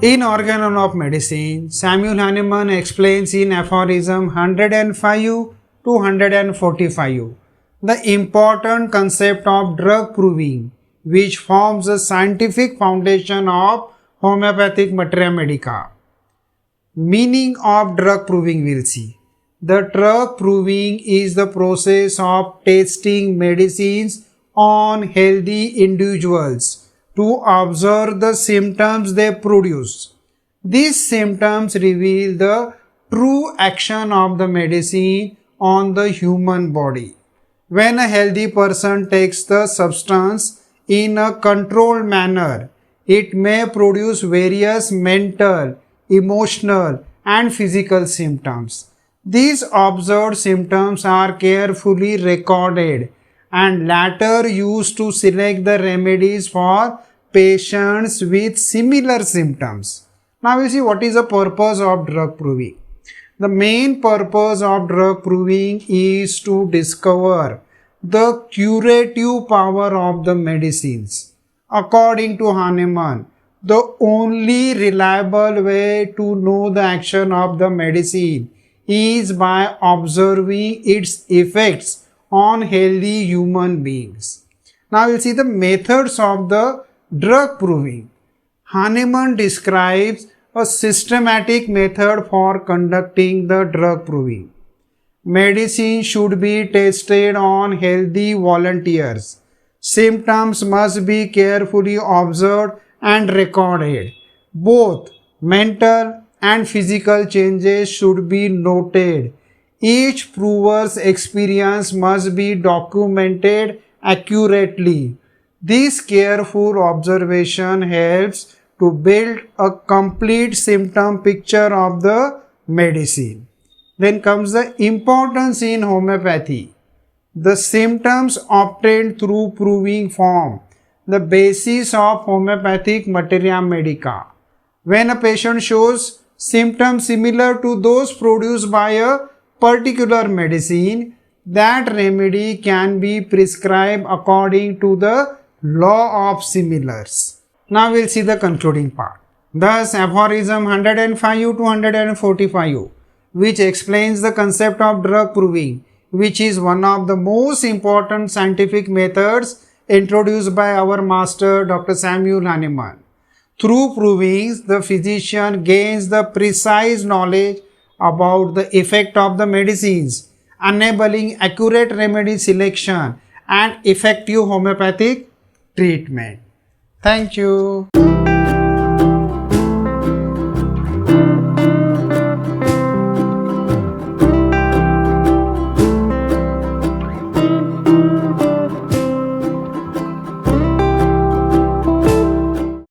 In Organon of Medicine, Samuel Hahnemann explains in Aphorism 105 to 145 the important concept of drug proving, which forms the scientific foundation of homeopathic materia medica. Meaning of drug proving we'll see. The drug proving is the process of testing medicines on healthy individuals to observe the symptoms they produce. These symptoms reveal the true action of the medicine on the human body. When a healthy person takes the substance in a controlled manner, it may produce various mental, emotional, and physical symptoms. These observed symptoms are carefully recorded and later used to select the remedies for patients with similar symptoms. Now we see what is the purpose of drug proving. The main purpose of drug proving is to discover the curative power of the medicines. According to Hahnemann, the only reliable way to know the action of the medicine is by observing its effects on healthy human beings. Now we'll see the methods of the drug proving. Hahnemann describes a systematic method for conducting the drug proving. Medicine should be tested on healthy volunteers. Symptoms must be carefully observed and recorded. Both mental and physical changes should be noted. Each prover's experience must be documented accurately. This careful observation helps to build a complete symptom picture of the medicine. Then comes the importance in homeopathy. The symptoms obtained through proving form the basis of homeopathic materia medica. When a patient shows symptoms similar to those produced by a particular medicine, that remedy can be prescribed according to the law of similars. Now we'll see the concluding part. Thus, Aphorism 105 to 145, which explains the concept of drug proving, which is one of the most important scientific methods introduced by our master Dr. Samuel Hahnemann. Through provings, the physician gains the precise knowledge about the effect of the medicines, enabling accurate remedy selection and effective homeopathic treatment. Thank you.